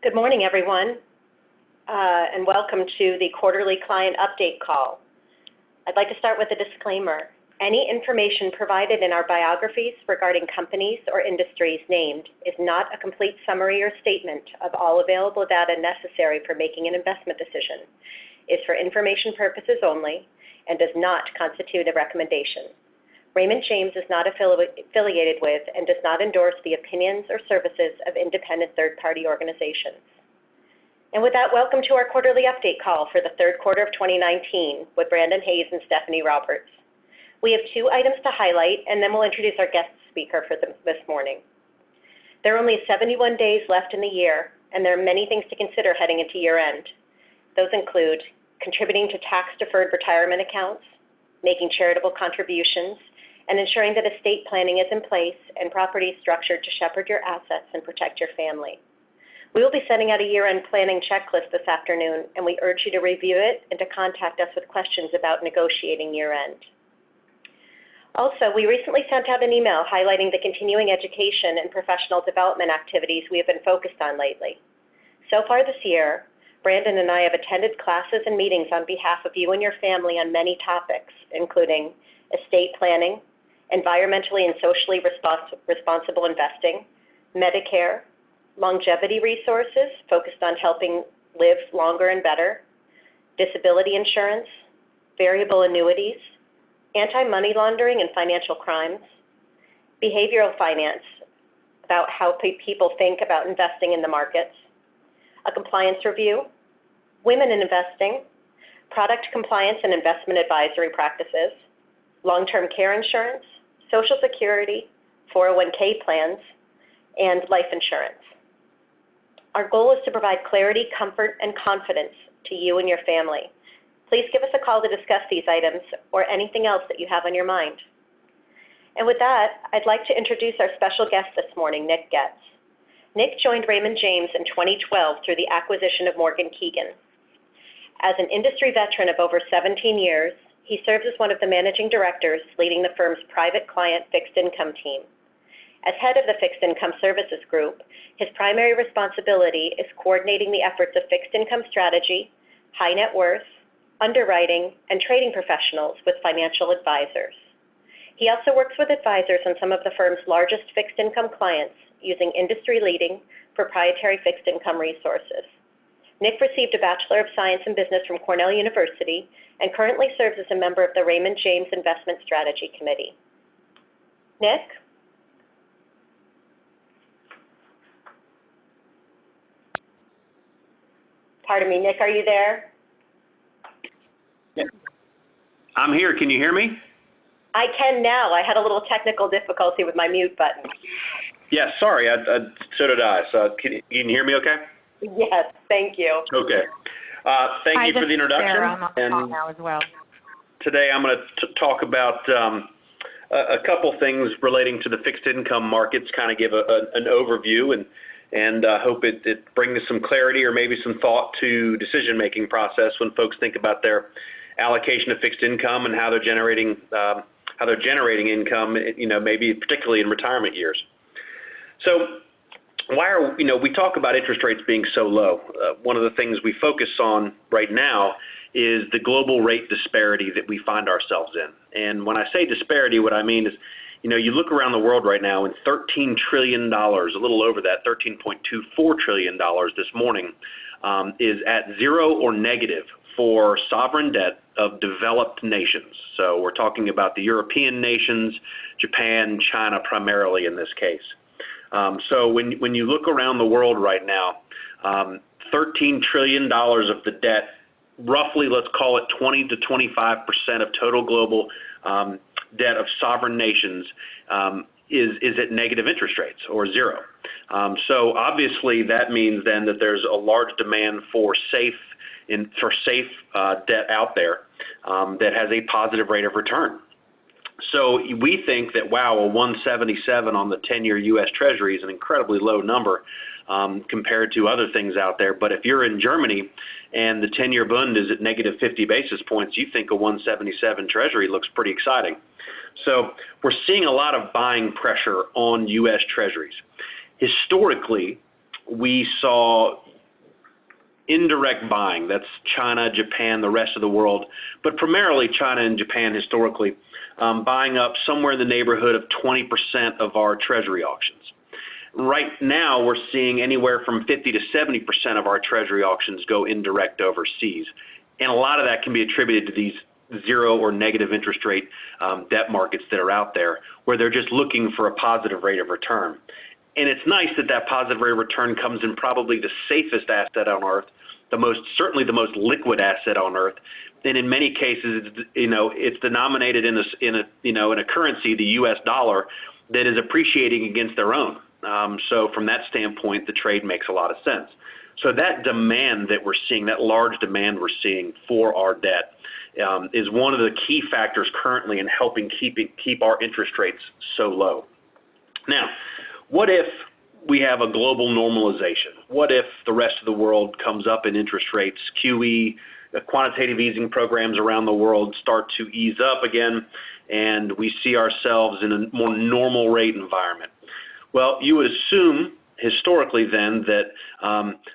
Good morning, everyone, and welcome to the quarterly client update call. I'd like to start with a disclaimer. Any information provided in our biographies regarding companies or industries named is not a complete summary or statement of all available data necessary for making an investment decision, is for information purposes only, and does not constitute a recommendation. Raymond James is not affiliated with and does not endorse the opinions or services of independent third-party organizations. And with that, welcome to our quarterly update call for the third quarter of 2019 with Brandon Hayes and Stephanie Roberts. We have 2 items to highlight, and then we'll introduce our guest speaker for this morning. There are only 71 days left in the year, and there are many things to consider heading into year-end. Those include contributing to tax-deferred retirement accounts, making charitable contributions, and ensuring that estate planning is in place and property is structured to shepherd your assets and protect your family. We will be sending out a year-end planning checklist this afternoon, and we urge you to review it and to contact us with questions about negotiating year-end. Also, we recently sent out an email highlighting the continuing education and professional development activities we have been focused on lately. So far this year, Brandon and I have attended classes and meetings on behalf of you and your family on many topics, including estate planning, environmentally and socially responsible investing, Medicare, longevity resources focused on helping live longer and better, disability insurance, variable annuities, anti-money laundering and financial crimes, behavioral finance, about how people think about investing in the markets, a compliance review, women in investing, product compliance and investment advisory practices, long-term care insurance, Social Security, 401k plans, and life insurance. Our goal is to provide clarity, comfort, and confidence to you and your family. Please give us a call to discuss these items or anything else that you have on your mind. And with that, I'd like to introduce our special guest this morning, Nick Getz. Nick joined Raymond James in 2012 through the acquisition of Morgan Keegan. As an industry veteran of over 17 years, he serves as one of the managing directors leading the firm's private client fixed income team. As head of the Fixed Income Services Group, his primary responsibility is coordinating the efforts of fixed income strategy, high net worth, underwriting, and trading professionals with financial advisors. He also works with advisors on some of the firm's largest fixed income clients using industry-leading proprietary fixed income resources. Nick received a Bachelor of Science in Business from Cornell University and currently serves as a member of the Raymond James Investment Strategy Committee. Nick? Pardon me, Nick, are you there? I'm here. Can you hear me? I can now. I had a little technical difficulty with my mute button. Yeah, sorry. So did I. So can you hear me okay? Yes, thank you. Okay. Thank you for the introduction. I'm on the call now as well. Today I'm going to talk about a couple things relating to the fixed income markets, kind of give an overview and hope it brings some clarity or maybe some thought to decision-making process when folks think about their allocation of fixed income and how they're generating income, maybe particularly in retirement years. So we talk about interest rates being so low. One of the things we focus on right now is the global rate disparity that we find ourselves in. And when I say disparity, what I mean is, you look around the world right now and $13 trillion, a little over that, $13.24 trillion this morning, is at zero or negative for sovereign debt of developed nations. So we're talking about the European nations, Japan, China primarily in this case. So when you look around the world right now, $13 trillion of the debt, roughly let's call it 20 to 25% of total global debt of sovereign nations is at negative interest rates or zero. So obviously that means then that there's a large demand for safe debt out there that has a positive rate of return. So we think that, wow, a 177 on the 10-year U.S. Treasury is an incredibly low number compared to other things out there. But if you're in Germany and the 10-year Bund is at negative 50 basis points, you think a 177 Treasury looks pretty exciting. So we're seeing a lot of buying pressure on U.S. Treasuries. Historically, we saw indirect buying. That's China, Japan, the rest of the world, but primarily China and Japan historically, buying up somewhere in the neighborhood of 20% of our treasury auctions. Right now, we're seeing anywhere from 50 to 70% of our treasury auctions go indirect overseas. And a lot of that can be attributed to these zero or negative interest rate debt markets that are out there, where they're just looking for a positive rate of return. And it's nice that that positive rate of return comes in probably the safest asset on earth, certainly the most liquid asset on earth. And in many cases, it's denominated in a currency, the U.S. dollar, that is appreciating against their own. So from that standpoint, the trade makes a lot of sense. So that demand that we're seeing, that large demand we're seeing for our debt, is one of the key factors currently in helping keep our interest rates so low. Now, what if we have a global normalization? What if the rest of the world comes up in interest rates, QE, the quantitative easing programs around the world start to ease up again, and we see ourselves in a more normal rate environment? Well, you would assume historically then that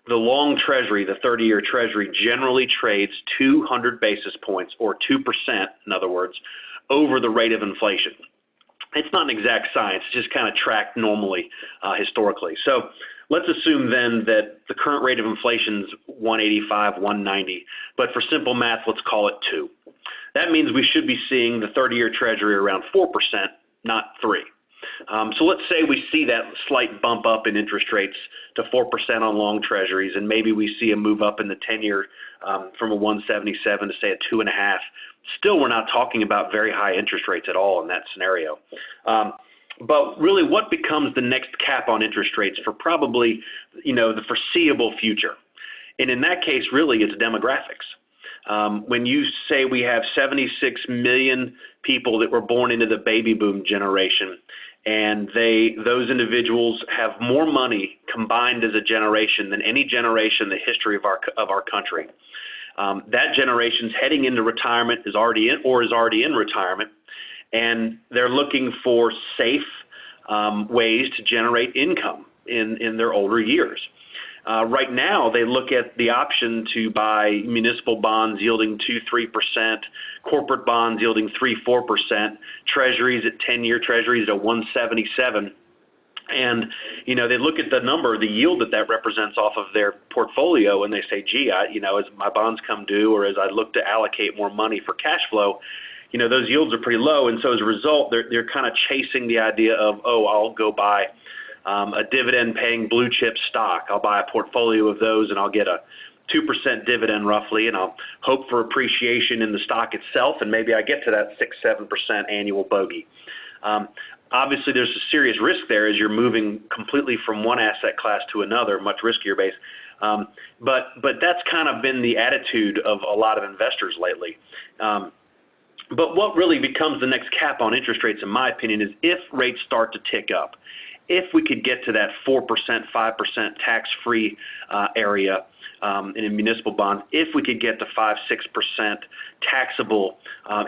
the long treasury, the 30-year treasury, generally trades 200 basis points, or 2%, in other words, over the rate of inflation. It's not an exact science, it's just kind of tracked normally historically. So let's assume then that the current rate of inflation is 185, 190, but for simple math, let's call it 2. That means we should be seeing the 30-year treasury around 4%, not 3. So let's say we see that slight bump up in interest rates to 4% on long treasuries, and maybe we see a move up in the 10-year from a 177 to say a 2.5. Still, we're not talking about very high interest rates at all in that scenario. But really, what becomes the next cap on interest rates for probably, the foreseeable future? And in that case, really, it's demographics. When you say we have 76 million people that were born into the baby boom generation, and those individuals have more money combined as a generation than any generation in the history of our country. That generation's heading into retirement, is already in retirement, and they're looking for safe ways to generate income in their older years. Right now, they look at the option to buy municipal bonds yielding 2-3%, corporate bonds yielding 3-4%, treasuries at 10-year treasuries at 177. And, they look at the number, the yield that represents off of their portfolio, and they say, gee, as my bonds come due or as I look to allocate more money for cash flow, those yields are pretty low. And so as a result, they're kind of chasing the idea of, I'll go buy a dividend-paying blue chip stock. I'll buy a portfolio of those, and I'll get a 2% dividend roughly, and I'll hope for appreciation in the stock itself, and maybe I get to that 6-7% annual bogey. Obviously, there's a serious risk there as you're moving completely from one asset class to another, much riskier base. But that's kind of been the attitude of a lot of investors lately. But what really becomes the next cap on interest rates, in my opinion, is if rates start to tick up. If we could get to that 4%, 5% tax-free area in municipal bonds, if we could get to 5-6% taxable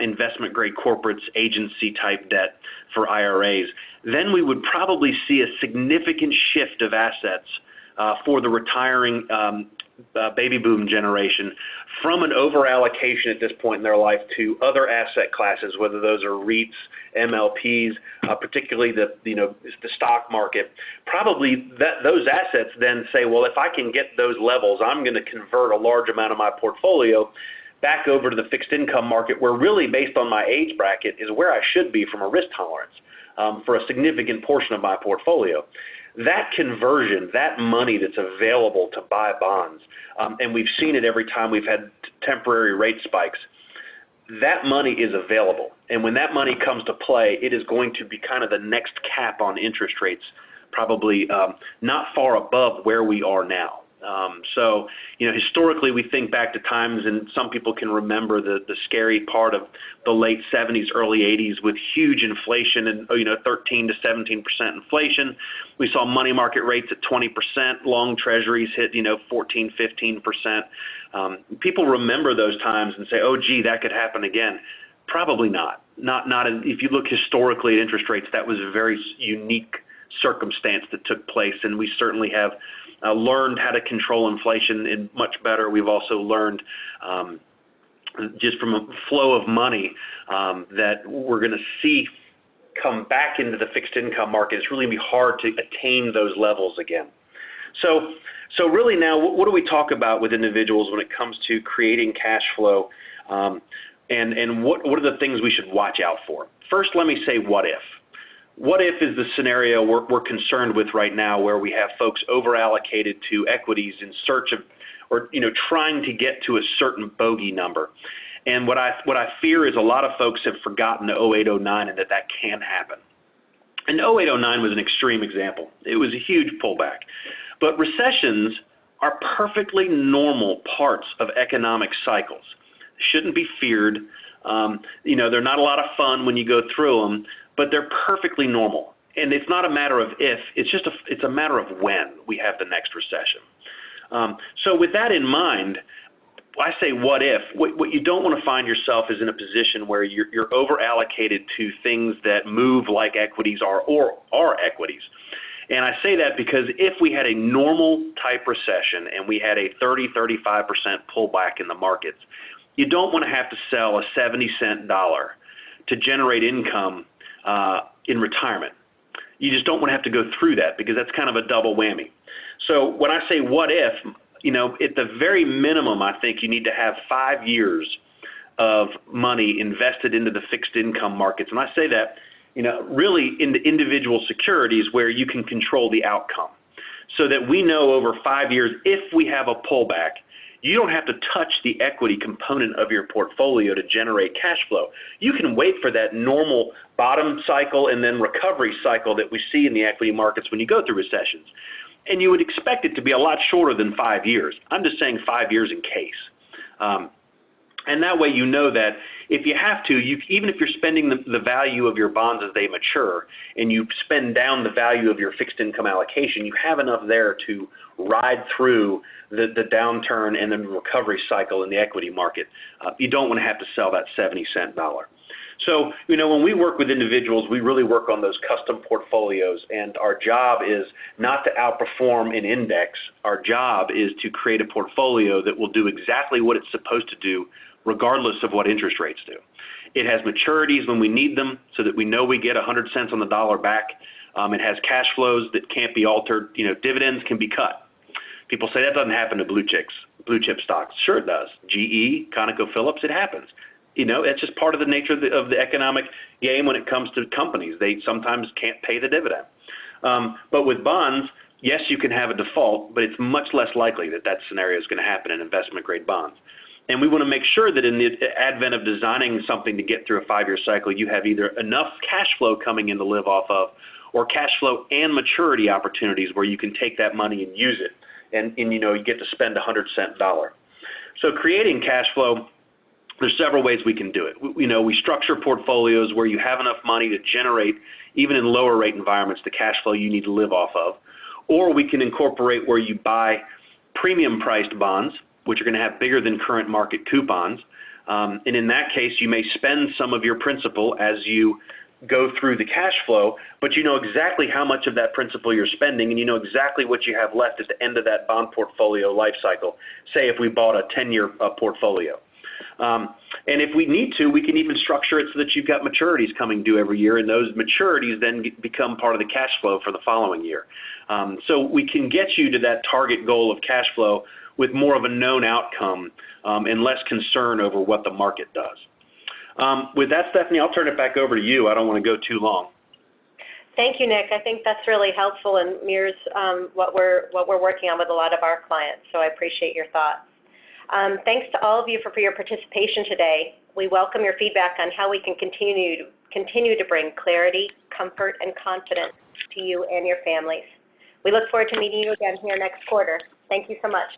investment-grade corporates, agency-type debt for IRAs, then we would probably see a significant shift of assets for the retiring baby boom generation from an over-allocation at this point in their life to other asset classes, whether those are REITs, MLPs, particularly the stock market. Probably those assets then say, well, if I can get those levels, I'm going to convert a large amount of my portfolio back over to the fixed income market, where really, based on my age bracket, is where I should be from a risk tolerance for a significant portion of my portfolio. That conversion, that money that's available to buy bonds, and we've seen it every time we've had temporary rate spikes, that money is available. And when that money comes to play, it is going to be kind of the next cap on interest rates, probably not far above where we are now. So, historically, we think back to times, and some people can remember the scary part of the late 70s, early 80s with huge inflation and, 13 to 17% inflation. We saw money market rates at 20%, long treasuries hit, 14, 15%. People remember those times and say, oh, gee, that could happen again. Probably not. If you look historically at interest rates, that was a very unique circumstance that took place, and we certainly have learned how to control inflation much better. We've also learned just from a flow of money that we're going to see come back into the fixed income market. It's really going to be hard to attain those levels again. So really now, what do we talk about with individuals when it comes to creating cash flow, and what are the things we should watch out for? First, let me say what if. What if is the scenario we're concerned with right now, where we have folks over-allocated to equities in search of, or trying to get to a certain bogey number. And what I fear is a lot of folks have forgotten the 08-09 and that can happen. And 08-09 was an extreme example. It was a huge pullback. But recessions are perfectly normal parts of economic cycles. Shouldn't be feared. They're not a lot of fun when you go through them, but they're perfectly normal. And it's not a matter of if, it's a matter of when we have the next recession. So with that in mind, I say what if. What you don't want to find yourself is in a position where you're over allocated to things that move like equities or are equities. And I say that because if we had a normal type recession and we had a 30–35% pullback in the markets, you don't want to have to sell a 70-cent dollar to generate income in retirement. You just don't want to have to go through that, because that's kind of a double whammy. So when I say what if, at the very minimum, I think you need to have 5 years of money invested into the fixed income markets. And I say that, really into individual securities where you can control the outcome, so that we know over 5 years, if we have a pullback, you don't have to touch the equity component of your portfolio to generate cash flow. You can wait for that normal bottom cycle and then recovery cycle that we see in the equity markets when you go through recessions. And you would expect it to be a lot shorter than 5 years. I'm just saying 5 years in case. And that way you know that if you have to, even if you're spending the value of your bonds as they mature, and you spend down the value of your fixed income allocation, you have enough there to ride through the downturn and the recovery cycle in the equity market. You don't want to have to sell that 70-cent dollar. So, when we work with individuals, we really work on those custom portfolios, and our job is not to outperform an index. Our job is to create a portfolio that will do exactly what it's supposed to do, regardless of what interest rates do. It has maturities when we need them, so that we know we get 100 cents on the dollar back. It has cash flows that can't be altered. Dividends can be cut. People say that doesn't happen to blue chip stocks. Sure it does. GE, ConocoPhillips, it happens. It's just part of the nature of the economic game when it comes to companies. They sometimes can't pay the dividend. But with bonds, yes, you can have a default, but it's much less likely that scenario is going to happen in investment-grade bonds. And we want to make sure that in the advent of designing something to get through a 5-year cycle, you have either enough cash flow coming in to live off of, or cash flow and maturity opportunities where you can take that money and use it, and you get to spend a 100-cent dollar. So creating cash flow, there's several ways we can do it. We structure portfolios where you have enough money to generate, even in lower rate environments, the cash flow you need to live off of. Or we can incorporate where you buy premium priced bonds, which are going to have bigger than current market coupons. And in that case, you may spend some of your principal as you go through the cash flow, but you know exactly how much of that principal you're spending, and you know exactly what you have left at the end of that bond portfolio life cycle, say if we bought a 10-year portfolio. And if we need to, we can even structure it so that you've got maturities coming due every year, and those maturities then become part of the cash flow for the following year. So we can get you to that target goal of cash flow with more of a known outcome and less concern over what the market does. With that, Stephanie, I'll turn it back over to you. I don't want to go too long. Thank you, Nick. I think that's really helpful and mirrors what we're working on with a lot of our clients, so I appreciate your thoughts. Thanks to all of you for your participation today. We welcome your feedback on how we can continue to bring clarity, comfort, and confidence to you and your families. We look forward to meeting you again here next quarter. Thank you so much.